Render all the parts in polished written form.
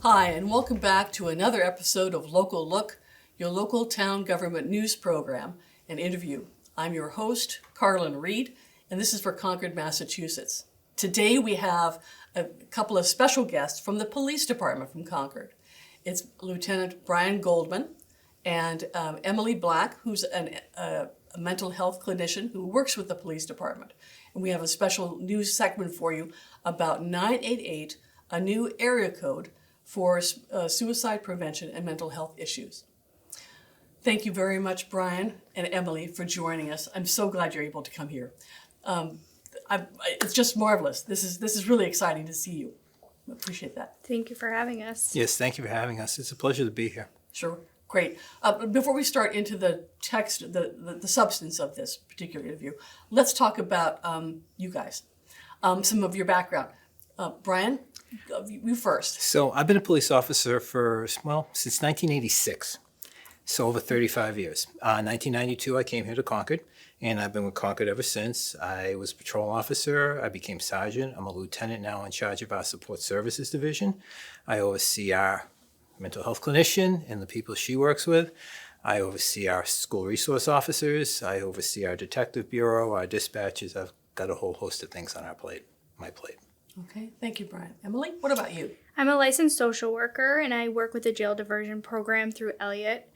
Hi, and welcome back to another episode of Local Look, your local town government news program and interview. I'm your host, Karlen Reed, and this is for Concord, Massachusetts. Today we have a couple of special guests from the police department from Concord. It's Lieutenant Brian Goldman and Emily Black, who's a mental health clinician who works with the police department. And we have a special news segment for you about 988, a new area code for suicide prevention and mental health issues. Thank you very much, Brian and Emily, for joining us. I'm so glad you're able to come here. It's just marvelous. This is really exciting to see you. I appreciate that. Thank you for having us. Yes, thank you for having us. It's a pleasure to be here. Sure, great. Before we start into the text, the substance of this particular interview, let's talk about you guys, some of your background. Brian, you first. So I've been a police officer since 1986, so over 35 years. 1992, I came here to Concord, and I've been with Concord ever since. I was a patrol officer. I became sergeant. I'm a lieutenant now in charge of our support services division. I oversee our mental health clinician and the people she works with. I oversee our school resource officers. I oversee our detective bureau, our dispatchers. I've got a whole host of things on my plate. Okay, thank you, Brian. Emily, what about you? I'm a licensed social worker, and I work with the jail diversion program through Elliott,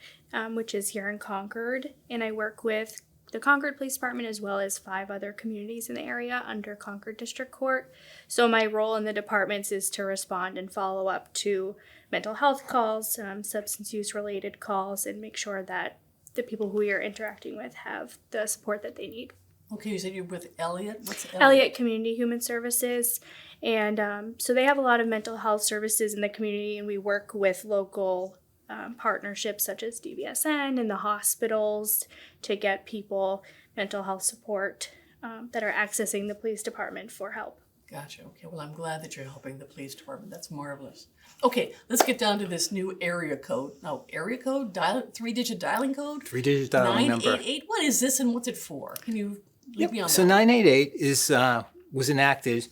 which is here in Concord. And I work with the Concord Police Department as well as 5 other communities in the area under Concord District Court. So my role in the departments is to respond and follow up to mental health calls, substance use related calls, and make sure that the people who we are interacting with have the support that they need. Okay, you said you're with Elliott. What's Elliott? Elliott Community Human Services. And so they have a lot of mental health services in the community, and we work with local partnerships such as DVSN and the hospitals to get people mental health support that are accessing the police department for help. Gotcha. Okay, well, I'm glad that you're helping the police department. That's marvelous. Okay, let's get down to this new area code. No, area code? 3-digit dialing code? 3-digit dialing number. 988? What is this and what's it for? Can you lead me on So that? 988 was enacted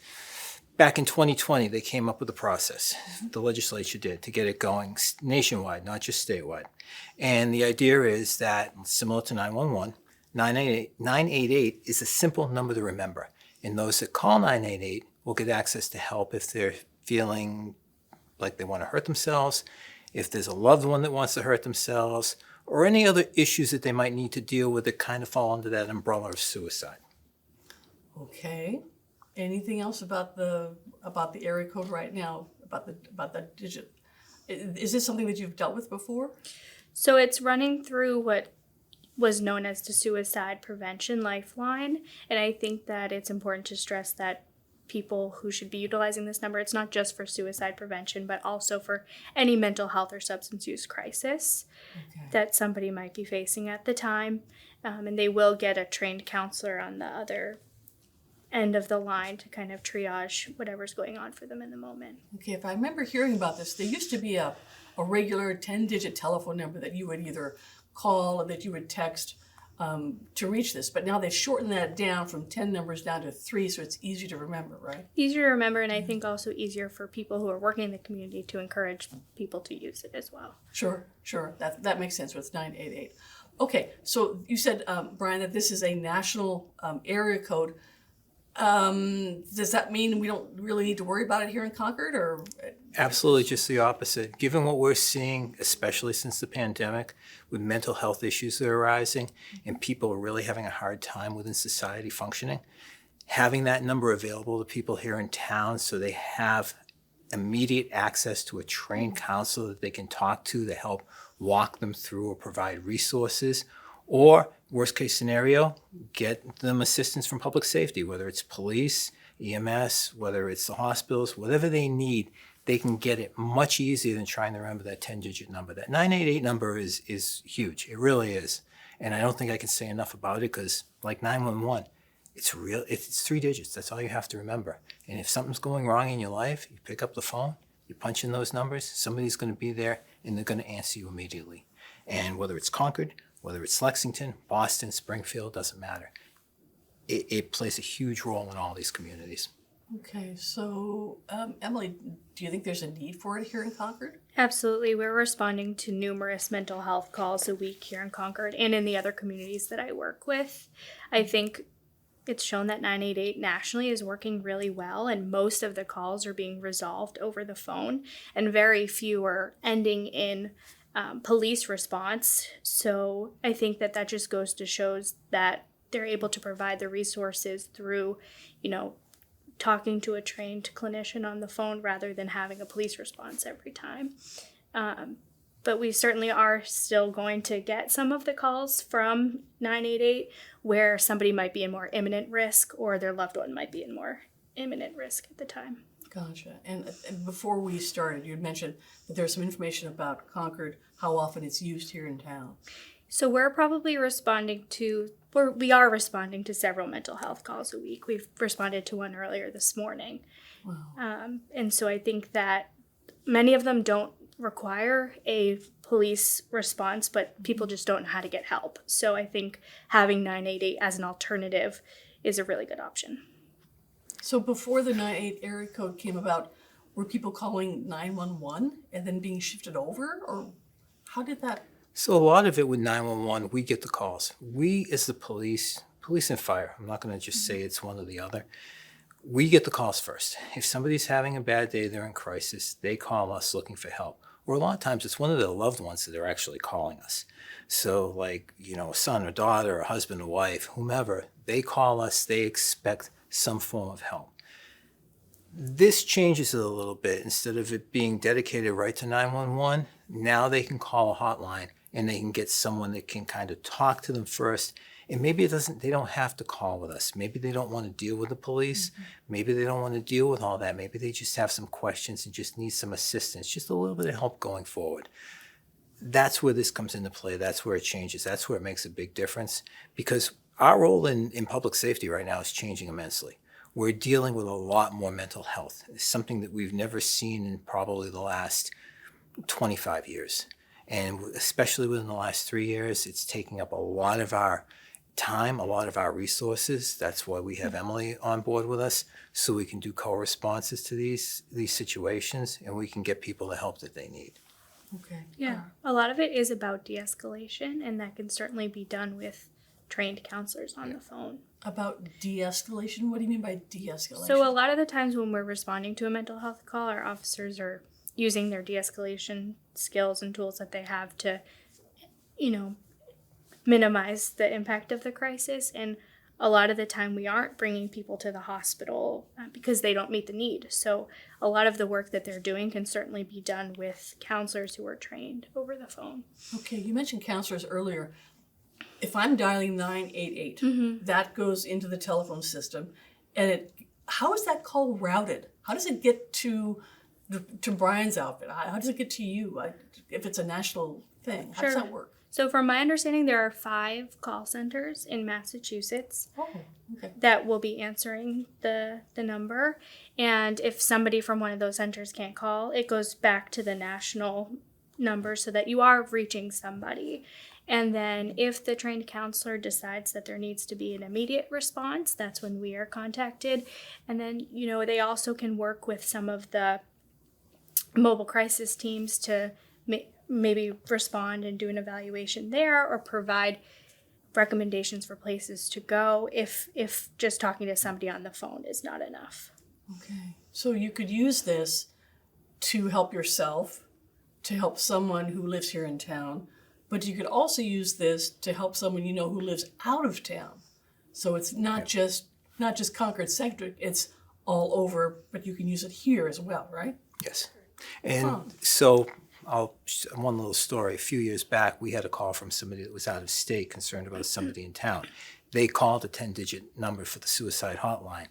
back in 2020. They came up with a process, the legislature did, to get it going nationwide, not just statewide. And the idea is that, similar to 911, 988 is a simple number to remember. And those that call 988 will get access to help if they're feeling like they want to hurt themselves, if there's a loved one that wants to hurt themselves, or any other issues that they might need to deal with that kind of fall under that umbrella of suicide. Okay. Anything else about the area code right now, about the digit? Is this something that you've dealt with before? So it's running through what was known as the Suicide Prevention Lifeline, and I think that it's important to stress that people who should be utilizing this number, it's not just for suicide prevention, but also for any mental health or substance use crisis that somebody might be facing at the time, and they will get a trained counselor on the other end of the line to kind of triage whatever's going on for them in the moment. Okay, if I remember hearing about this, there used to be a regular 10-digit telephone number that you would either call or that you would text to reach this. But now they've shortened that down from 10 numbers down to 3, so it's easier to remember, right? Easier to remember, and I think also easier for people who are working in the community to encourage people to use it as well. Sure. That makes sense with 988. Okay, so you said, Brian, that this is a national area code. Does that mean we don't really need to worry about it here in Concord, or? Absolutely, just the opposite. Given what we're seeing, especially since the pandemic, with mental health issues that are arising and people are really having a hard time within society functioning, having that number available to people here in town so they have immediate access to a trained counselor that they can talk to help walk them through or provide resources, or worst case scenario, get them assistance from public safety, whether it's police, EMS, whether it's the hospitals, whatever they need, they can get it much easier than trying to remember that 10-digit number. That 988 number is huge. It really is. And I don't think I can say enough about it because, like 911, it's 3 digits. That's all you have to remember. And if something's going wrong in your life, you pick up the phone, you punch in those numbers, somebody's going to be there, and they're going to answer you immediately. And whether it's Concord, whether it's Lexington, Boston, Springfield, doesn't matter. It plays a huge role in all these communities. Okay, so Emily, do you think there's a need for it here in Concord? Absolutely. We're responding to numerous mental health calls a week here in Concord and in the other communities that I work with. I think it's shown that 988 nationally is working really well, and most of the calls are being resolved over the phone, and very few are ending in police response. So I think that just goes to shows that they're able to provide the resources through, talking to a trained clinician on the phone rather than having a police response every time. But we certainly are still going to get some of the calls from 988 where somebody might be in more imminent risk or their loved one might be in more imminent risk at the time. Gotcha. And before we started, you had mentioned that there's some information about Concord, how often it's used here in town. So we're probably we are responding to several mental health calls a week. We've responded to one earlier this morning. Wow. And so I think that many of them don't require a police response, but people just don't know how to get help. So I think having 988 as an alternative is a really good option. So before the 98 area code came about, were people calling 911 and then being shifted over? Or how did that? So a lot of it with 911, we get the calls. We as the police and fire, I'm not going to just say it's one or the other. We get the calls first. If somebody's having a bad day, they're in crisis, they call us looking for help. Or a lot of times it's one of their loved ones that are actually calling us. So like, a son or daughter or husband or wife, whomever, they call us, they expect some form of help. This changes it a little bit. Instead of it being dedicated right to 911, now they can call a hotline and they can get someone that can kind of talk to them first. And maybe they don't have to call with us. Maybe they don't want to deal with the police. Mm-hmm. Maybe they don't want to deal with all that. Maybe they just have some questions and just need some assistance, just a little bit of help going forward. That's where this comes into play. That's where it changes. That's where it makes a big difference, because our role in public safety right now is changing immensely. We're dealing with a lot more mental health. It's something that we've never seen in probably the last 25 years. And especially within the last 3 years, it's taking up a lot of our time, a lot of our resources. That's why we have Emily on board with us, so we can do co-responses to these situations, and we can get people the help that they need. Okay. Yeah, a lot of it is about de-escalation, and that can certainly be done with trained counselors on the phone. About de-escalation? What do you mean by de-escalation? So a lot of the times when we're responding to a mental health call, our officers are using their de-escalation skills and tools that they have to, minimize the impact of the crisis. And a lot of the time we aren't bringing people to the hospital because they don't meet the need. So a lot of the work that they're doing can certainly be done with counselors who are trained over the phone. Okay, you mentioned counselors earlier. If I'm dialing 988, Mm-hmm. that goes into the telephone system, and how is that call routed? How does it get to Brian's outfit? How does it get to you? If it's a national thing, how does that work? So from my understanding, there are 5 call centers in Massachusetts Okay. that will be answering the number. And if somebody from one of those centers can't call, it goes back to the national number so that you are reaching somebody. And then if the trained counselor decides that there needs to be an immediate response, that's when we are contacted. And then, they also can work with some of the mobile crisis teams to maybe respond and do an evaluation there, or provide recommendations for places to go if just talking to somebody on the phone is not enough. Okay. So you could use this to help yourself, to help someone who lives here in town, but you could also use this to help someone who lives out of town. So it's not just Concord centric, it's all over, but you can use it here as well, right? Yes. And so one little story. A few years back, we had a call from somebody that was out of state concerned about somebody in town. They called a 10-digit number for the suicide hotline.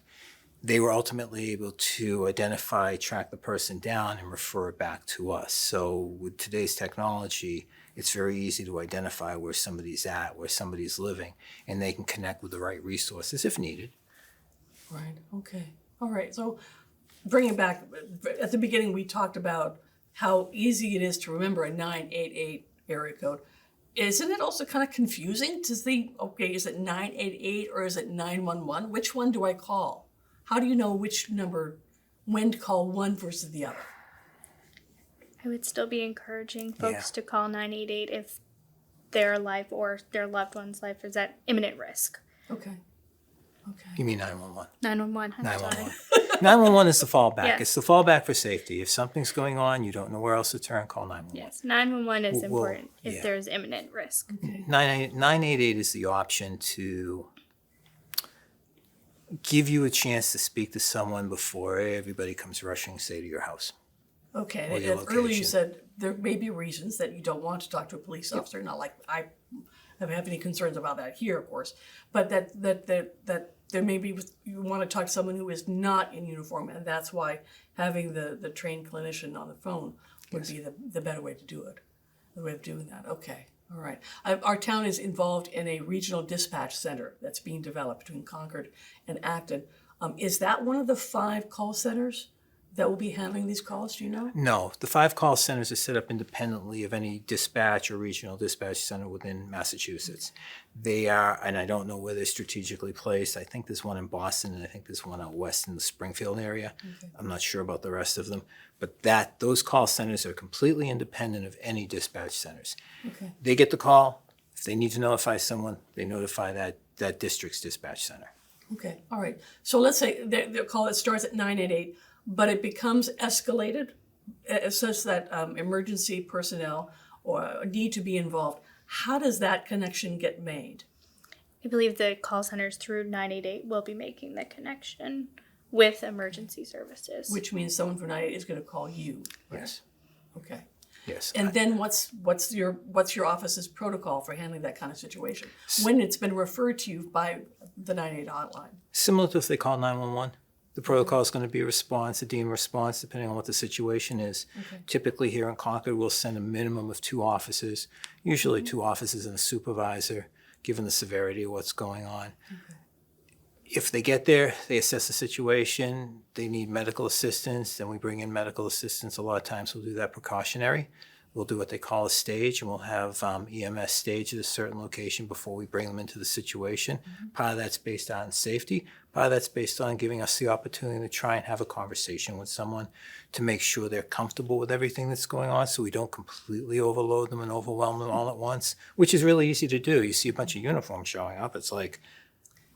They were ultimately able to identify, track the person down, and refer it back to us. So with today's technology, it's very easy to identify where somebody's at, where somebody's living, and they can connect with the right resources if needed. Right. Okay. All right. So bringing it back, at the beginning we talked about how easy it is to remember a 988 area code. Isn't it also kind of confusing to think, okay, is it 988 or is it 911? Which one do I call? how do you know which number, when to call one versus the other? I would still be encouraging folks to call 988 if their life or their loved one's life is at imminent risk. Okay. You mean 911? 911. 911. 911 is the fallback. Yes. It's the fallback for safety. If something's going on, you don't know where else to turn, call 911. Yes, 911 is Well, important if yeah. there's imminent risk. Okay. 988 is the option to give you a chance to speak to someone before everybody comes rushing, say, to your house. Okay. Or your And earlier you location. said there may be reasons that you don't want to talk to a police officer. Not like I have any concerns about that here, of course, but that there may be, you want to talk to someone who is not in uniform, and that's why having the trained clinician on the phone would be the better way to do it, the way of doing that. Okay, all right. Our town is involved in a regional dispatch center that's being developed between Concord and Acton. Is that one of the 5 call centers that will be handling these calls, do you know? No, the 5 call centers are set up independently of any dispatch or regional dispatch center within Massachusetts. They are, and I don't know where they're strategically placed. I think there's one in Boston, and I think there's one out west in the Springfield area. Okay. I'm not sure about the rest of them, but those call centers are completely independent of any dispatch centers. Okay. They get the call. If they need to notify someone, they notify that district's dispatch center. Okay, all right. So let's say the call that starts at 988, but it becomes escalated such that emergency personnel or need to be involved. How does that connection get made? I believe the call centers through 988 will be making the connection with emergency services. Which means someone from 988 is going to call you. Right? Yes. Okay. Yes. And then what's your office's protocol for handling that kind of situation when it's been referred to you by the 988 hotline? Similar to if they call 911. The protocol is going to be a response, a deemed response, depending on what the situation is. Okay. Typically here in Concord, we'll send a minimum of 2 officers, usually 2 officers and a supervisor, given the severity of what's going on. Okay. If they get there, they assess the situation, they need medical assistance, then we bring in medical assistance. A lot of times we'll do that precautionary. We'll do what they call a stage, and we'll have EMS stage at a certain location before we bring them into the situation. Mm-hmm. Part of that's based on safety. Part of that's based on giving us the opportunity to try and have a conversation with someone to make sure they're comfortable with everything that's going on so we don't completely overload them and overwhelm them all at once, which is really easy to do. You see a bunch of uniforms showing up. It's like,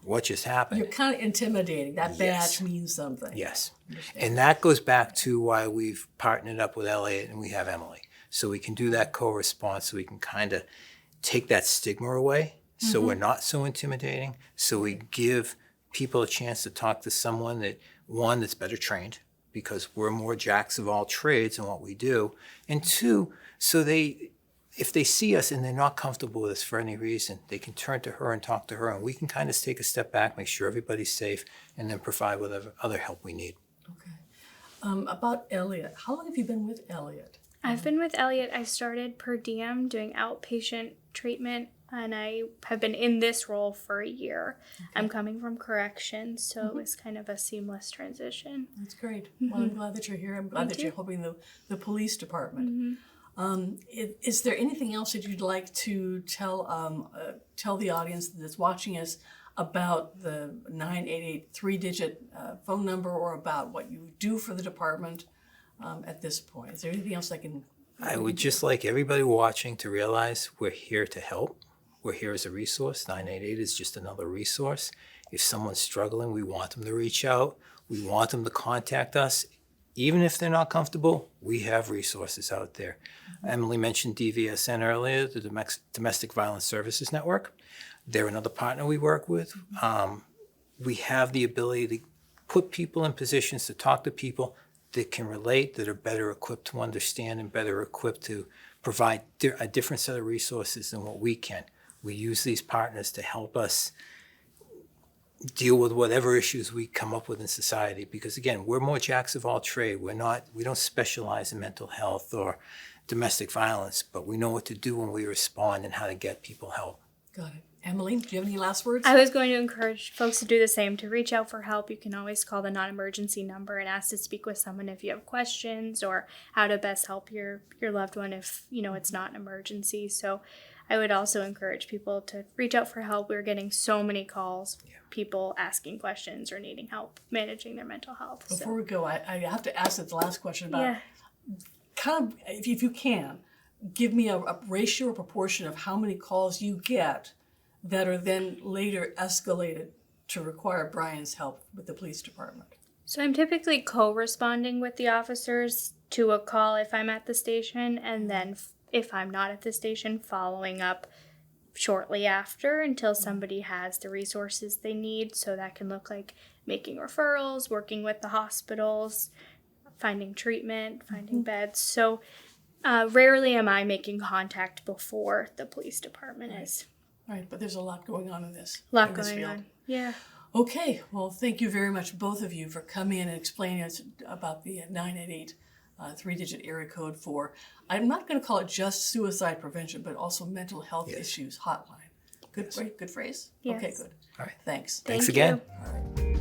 what just happened? You're kind of intimidating. That Yes. badge means something. Yes. And that goes back to why we've partnered up with Elliot and we have Emily. So we can do that co-response, so we can kind of take that stigma away, so we're not so intimidating, so we give people a chance to talk to someone that's better trained, because we're more jacks of all trades in what we do, and 2, so if they see us and they're not comfortable with us for any reason, they can turn to her and talk to her, and we can kind of take a step back, make sure everybody's safe, and then provide whatever other help we need. Okay. About Elliot, how long have you been with Elliot? I've been with Elliot. I started per diem doing outpatient treatment, and I have been in this role for a year. Okay. I'm coming from corrections, so it was kind of a seamless transition. That's great. Well, I'm glad that you're here. I'm glad that you're helping the police department. Is there anything else that you'd like to tell the audience that's watching us about the 988 3-digit phone number, or about what you do for the department at this point? Is there anything else I would just like everybody watching to realize we're here to help. We're here as a resource. 988 is just another resource. If someone's struggling, we want them to reach out. We want them to contact us. Even if they're not comfortable, we have resources out there. Emily mentioned DVSN earlier, the Domestic Violence Services Network. They're another partner we work with. We have the ability to put people in positions to talk to people that can relate, that are better equipped to understand and better equipped to provide a different set of resources than what we can. We use these partners to help us deal with whatever issues we come up with in society, because again, we're more jacks of all trade. We don't specialize in mental health or domestic violence, but we know what to do when we respond and how to get people help. Got it. Emily, do you have any last words? I was going to encourage folks to do the same, to reach out for help. You can always call the non-emergency number and ask to speak with someone if you have questions, or how to best help your loved one if it's not an emergency. So I would also encourage people to reach out for help. We're getting so many calls, people asking questions or needing help managing their mental health. Before we go, I have to ask the last question about Yeah. kind of, if you can, give me a ratio or proportion of how many calls you get that are then later escalated to require Brian's help with the police department. So I'm typically co-responding with the officers to a call if I'm at the station, and then if I'm not at the station, following up shortly after until somebody has the resources they need. So that can look like making referrals, working with the hospitals, finding treatment, finding beds. So rarely am I making contact before the police department is. Right, but there's a lot going on in this. A lot in this going field. on. Yeah. Okay, well, thank you very much, both of you, for coming in and explaining us about the 988 three-digit area code for, I'm not going to call it just suicide prevention, but also mental health issues hotline. Good phrase? Yes. Okay, good. All right. Thanks. Thanks Thank again. you.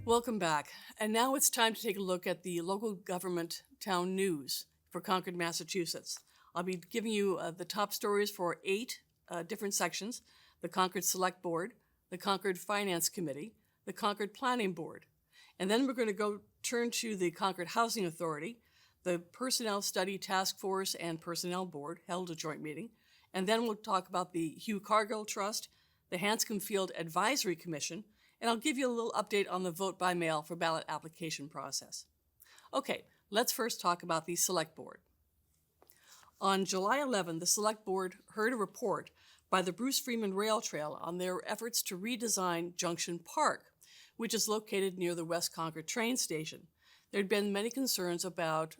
Welcome back. And now it's time to take a look at the local government town news for Concord, Massachusetts. I'll be giving you the top stories for 8 different sections: the Concord Select Board, the Concord Finance Committee, the Concord Planning Board. And then we're going to turn to the Concord Housing Authority. The Personnel Study Task Force and Personnel Board held a joint meeting. And then we'll talk about the Hugh Cargill Trust, the Hanscom Field Advisory Commission, and I'll give you a little update on the vote by mail for ballot application process. Okay, let's first talk about the Select Board. On July 11, the Select Board heard a report by the Bruce Freeman Rail Trail on their efforts to redesign Junction Park, which is located near the West Concord train station. There had been many concerns about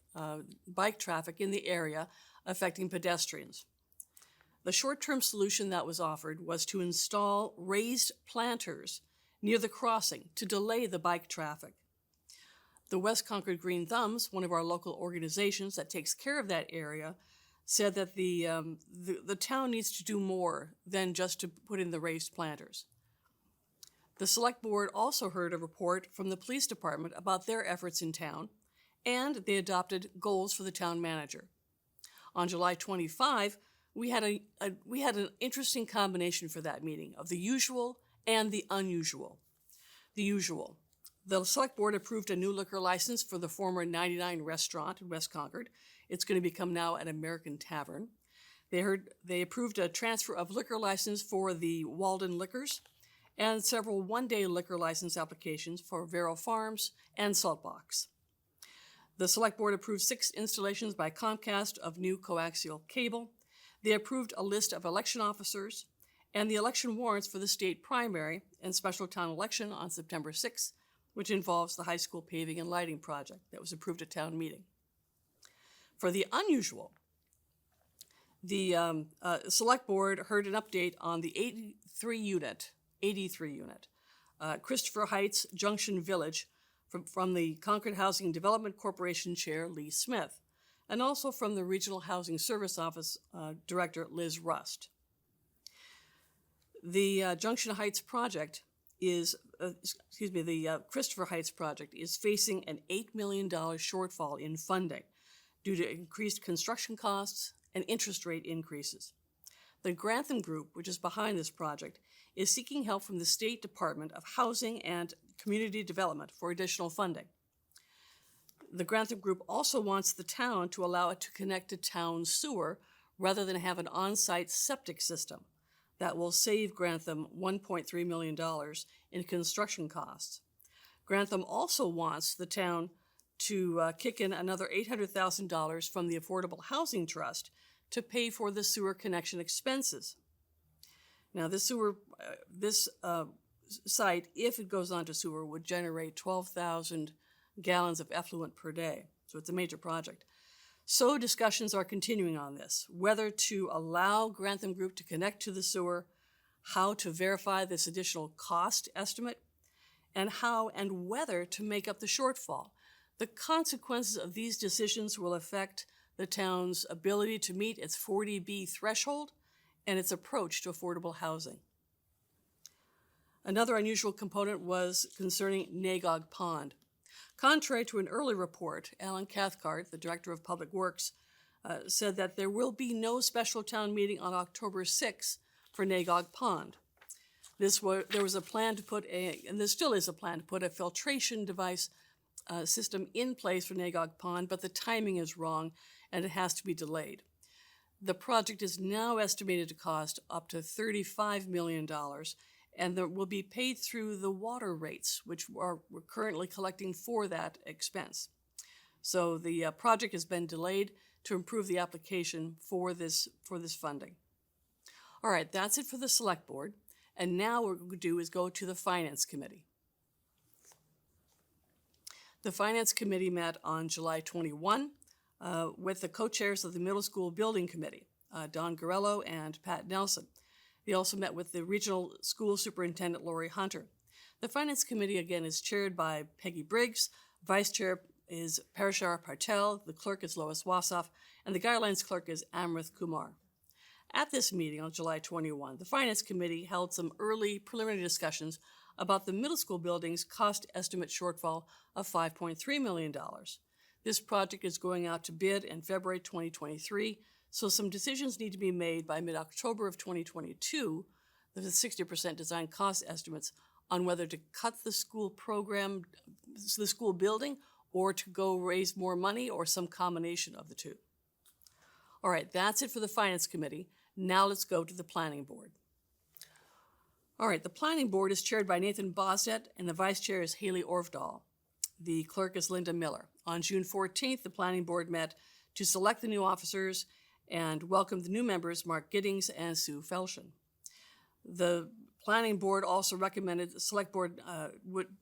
bike traffic in the area affecting pedestrians. The short-term solution that was offered was to install raised planters near the crossing to delay the bike traffic. The West Concord Green Thumbs, one of our local organizations that takes care of that area, said that the town needs to do more than just to put in the raised planters. The Select Board also heard a report from the police department about their efforts in town, and they adopted goals for the town manager. On July 25, we had an interesting combination for that meeting of the usual and the unusual. The usual. The Select Board approved a new liquor license for the former 99 restaurant in West Concord. It's going to become now an American Tavern. They approved a transfer of liquor license for the Walden Liquors and several one-day liquor license applications for Vero Farms and Saltbox. The Select Board approved 6 installations by Comcast of new coaxial cable. They approved a list of election officers and the election warrants for the state primary and special town election on September 6th, which involves the high school paving and lighting project that was approved at town meeting. For the unusual, the Select Board heard an update on the 83 unit, Christopher Heights Junction Village from the Concord Housing Development Corporation Chair Lee Smith, and also from the Regional Housing Service Office Director Liz Rust. The Junction Heights project is, the Christopher Heights project is facing an $8 million shortfall in funding due to increased construction costs and interest rate increases. The Grantham Group, which is behind this project, is seeking help from the State Department of Housing and Community Development for additional funding. The Grantham Group also wants the town to allow it to connect to town sewer rather than have an on-site septic system. That will save Grantham $1.3 million in construction costs. Grantham also wants the town to kick in another $800,000 from the Affordable Housing Trust to pay for the sewer connection expenses. Now, this site, if it goes on to sewer, would generate 12,000 gallons of effluent per day. So it's a major project. So discussions are continuing on this, whether to allow Grantham Group to connect to the sewer, how to verify this additional cost estimate, and how and whether to make up the shortfall. The consequences of these decisions will affect the town's ability to meet its 40B threshold and its approach to affordable housing. Another unusual component was concerning Nagog Pond. Contrary to an early report, Alan Cathcart, the Director of Public Works, said that there will be no special town meeting on October 6th for Nagog Pond. There was a plan to put and there still is a plan to put a filtration device system in place for Nagog Pond, but the timing is wrong and it has to be delayed. The project is now estimated to cost up to $35 million, and that will be paid through the water rates, which we're currently collecting for that expense. So the project has been delayed to improve the application for this funding. All right, that's it for the Select Board. And now what we're going to do is go to the Finance Committee. The Finance Committee met on July 21 with the co-chairs of the Middle School Building Committee, Don Garello and Pat Nelson. They also met with the Regional School Superintendent, Lori Hunter. The Finance Committee, again, is chaired by Peggy Briggs. Vice Chair is Parashar Patel. The clerk is Lois Wassoff. And the Guidelines clerk is Amrith Kumar. At this meeting on July 21, the Finance Committee held some early preliminary discussions about the middle school building's cost estimate shortfall of $5.3 million. This project is going out to bid in February 2023, so some decisions need to be made by mid-October of 2022, the 60% design cost estimates, on whether to cut the school program, the school building, or to go raise more money, or some combination of the two. All right, that's it for the Finance Committee. Now let's go to the Planning Board. All right, the Planning Board is chaired by Nathan Bosdet, and the Vice Chair is Haley Orvdahl. The clerk is Linda Miller. On June 14th, the Planning Board met to select the new officers and welcome the new members, Mark Giddings and Sue Felshen. The Planning Board also recommended the Select Board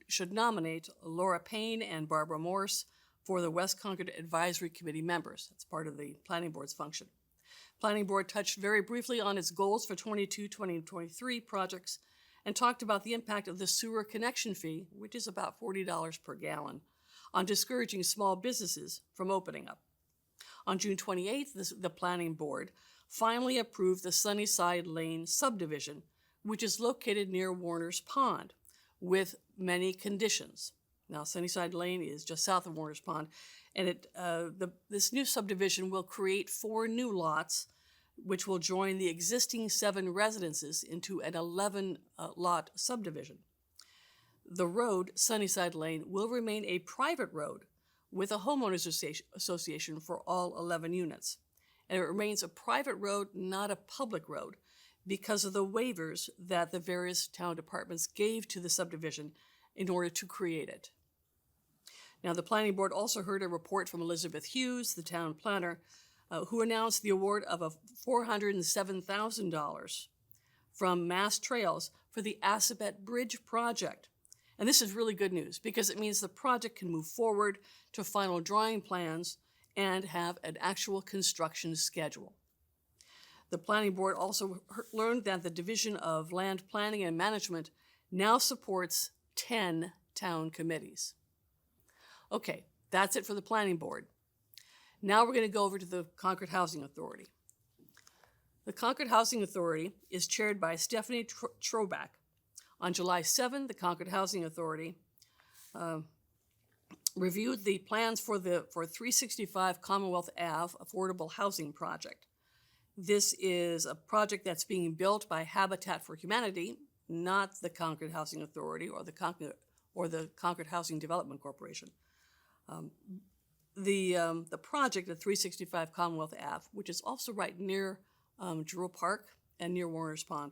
should nominate Laura Payne and Barbara Morse for the West Concord Advisory Committee members. That's part of the Planning Board's function. Planning Board touched very briefly on its goals for 22-2023 projects and talked about the impact of the sewer connection fee, which is about $40 per gallon, on discouraging small businesses from opening up. On June 28th, the Planning Board finally approved the Sunnyside Lane subdivision, which is located near Warner's Pond, with many conditions. Now, Sunnyside Lane is just south of Warner's Pond, and this new subdivision will create 4 new lots, which will join the existing 7 residences into an 11-lot subdivision. The road, Sunnyside Lane, will remain a private road with a homeowners association for all 11 units. And it remains a private road, not a public road, because of the waivers that the various town departments gave to the subdivision in order to create it. Now, the Planning Board also heard a report from Elizabeth Hughes, the town planner, who announced the award of $407,000 from Mass Trails for the Assabet Bridge project. And this is really good news because it means the project can move forward to final drawing plans and have an actual construction schedule. The Planning Board also learned that the Division of Land Planning and Management now supports 10 town committees. Okay, that's it for the Planning Board. Now we're going to go over to the Concord Housing Authority. The Concord Housing Authority is chaired by Stephanie Troback. On July 7, the Concord Housing Authority reviewed the plans for 365 Commonwealth Ave Affordable Housing Project. This is a project that's being built by Habitat for Humanity, not the Concord Housing Authority or the Concord Housing Development Corporation. The project at 365 Commonwealth Ave, which is also right near Jewel Park and near Warner's Pond,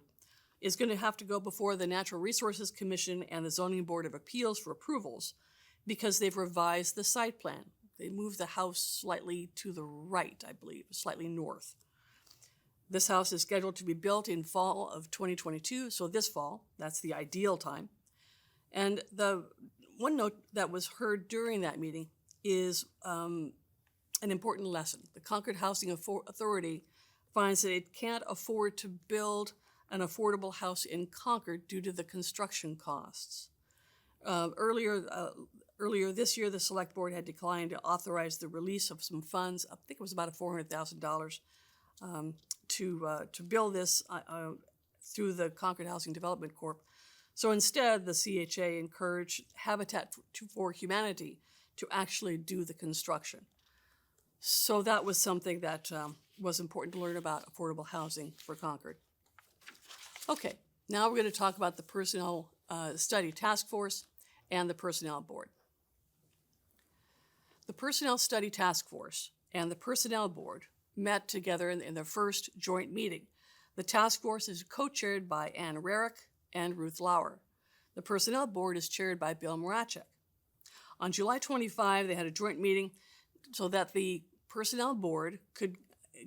is going to have to go before the Natural Resources Commission and the Zoning Board of Appeals for approvals because they've revised the site plan. They moved the house slightly to the right, I believe, slightly north. This house is scheduled to be built in fall of 2022, so this fall, that's the ideal time. And the one note that was heard during that meeting is an important lesson. The Concord Housing Authority finds that it can't afford to build an affordable house in Concord due to the construction costs. Earlier this year, the Select Board had declined to authorize the release of some funds. I think it was about $400,000 to build this through the Concord Housing Development Corp. So instead, the CHA encouraged Habitat for Humanity to actually do the construction. So that was something that was important to learn about affordable housing for Concord. Okay, now we're going to talk about the Personnel Study Task Force and the Personnel Board. The Personnel Study Task Force and the Personnel Board met together in their first joint meeting. The task force is co-chaired by Ann Rarick and Ruth Lauer. The Personnel Board is chaired by Bill Marachek. On July 25, they had a joint meeting so that the Personnel Board could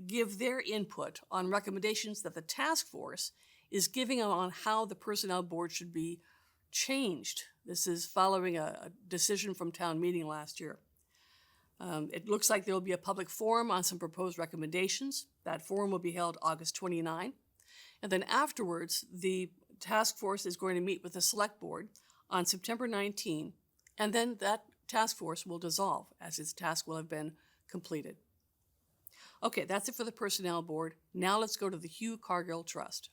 give their input on recommendations that the task force is giving on how the Personnel Board should be changed. This is following a decision from town meeting last year. It looks like there will be a public forum on some proposed recommendations. That forum will be held August 29. And then afterwards, the task force is going to meet with the select board on September 19, and then that task force will dissolve as its task will have been completed. Okay, that's it for the Personnel Board. Now let's go to the Hugh Cargill Trust.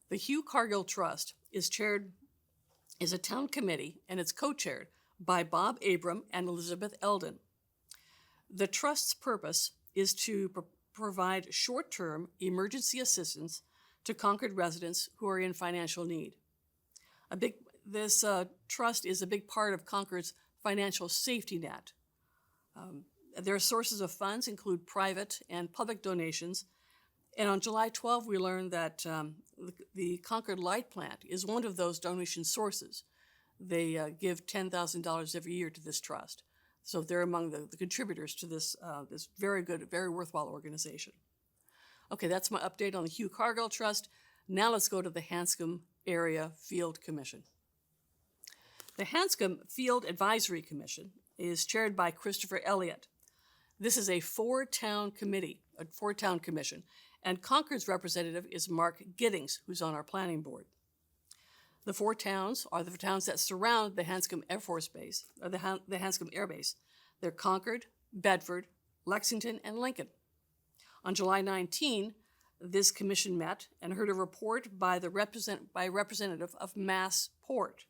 The Hugh Cargill Trust is a town committee, and it's co-chaired by Bob Abram and Elizabeth Eldon. The Trust's purpose is to provide short-term emergency assistance to Concord residents who are in financial need. This trust is a big part of Concord's financial safety net. Their sources of funds include private and public donations. And on July 12, we learned that the Concord Light Plant is one of those donation sources. They give $10,000 every year to this trust. So they're among the contributors to this very good, very worthwhile organization. Okay, that's my update on the Hugh Cargill Trust. Now let's go to the Hanscom Area Field Commission. The Hanscom Field Advisory Commission is chaired by Christopher Elliott. This is a four-town commission, and Concord's representative is Mark Giddings, who's on our planning board. The four towns are the towns that surround the Hanscom Air Force Base, or the Hanscom Air Base. They're Concord, Bedford, Lexington, and Lincoln. On July 19, this commission met and heard a report by representative of Massport.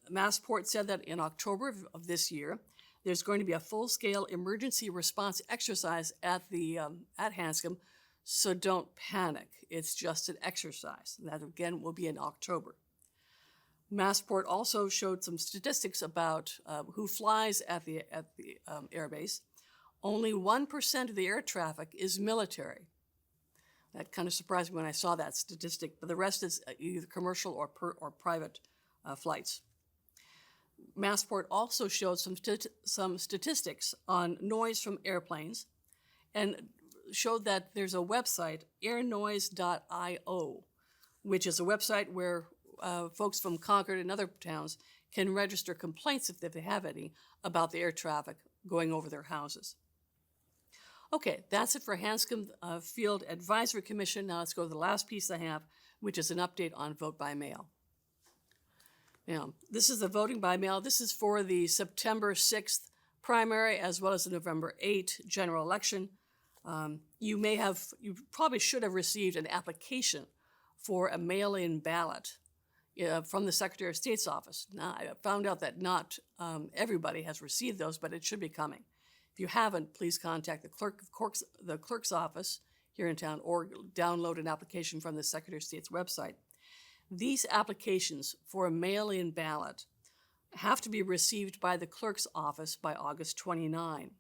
Massport said that in October of this year, there's going to be a full-scale emergency response exercise at Hanscom, so don't panic. It's just an exercise. That, again, will be in October. Massport also showed some statistics about who flies at the airbase. Only 1% of the air traffic is military. That kind of surprised me when I saw that statistic, but the rest is either commercial or private flights. Massport also showed some statistics on noise from airplanes and showed that there's a website, airnoise.io, which is a website where folks from Concord and other towns can register complaints if they have any about the air traffic going over their houses. Okay, that's it for Hanscom Field Advisory Commission. Now let's go to the last piece I have, which is an update on vote by mail. Now, this is the voting by mail. This is for the September 6th primary as well as the November 8th general election. You probably should have received an application for a mail-in ballot from the Secretary of State's office. Now, I found out that not everybody has received those, but it should be coming. If you haven't, please contact the clerk's office here in town or download an application from the Secretary of State's website. These applications for a mail-in ballot have to be received by the clerk's office by August 29.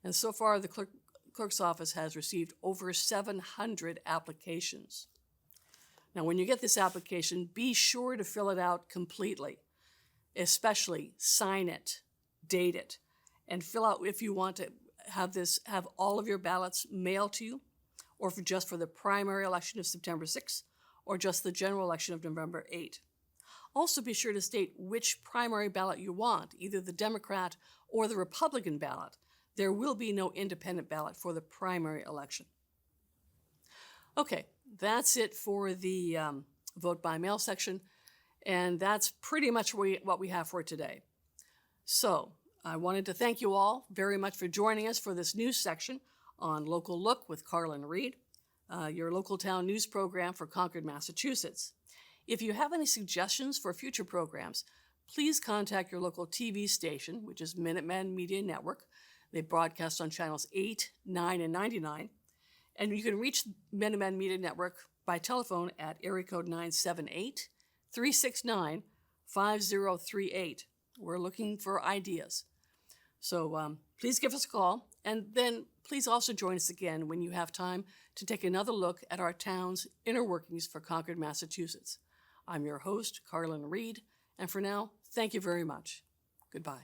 And so far, the clerk's office has received over 700 applications. Now, when you get this application, be sure to fill it out completely, especially sign it, date it, and fill out if you want to have all of your ballots mailed to you, or just for the primary election of September 6th, or just the general election of November 8. Also be sure to state which primary ballot you want, either the Democrat or the Republican ballot. There will be no independent ballot for the primary election. Okay, that's it for the vote by mail section, and that's pretty much what we have for today. So I wanted to thank you all very much for joining us for this news section on Local Look with Karlen Reed, your local town news program for Concord, Massachusetts. If you have any suggestions for future programs, please contact your local TV station, which is Minuteman Media Network. They broadcast on channels 8, 9, and 99. And you can reach Minuteman Media Network by telephone at area code 978-369-5038. We're looking for ideas. So please give us a call, and then please also join us again when you have time to take another look at our town's inner workings for Concord, Massachusetts. I'm your host, Karlen Reed, and for now, thank you very much. Goodbye.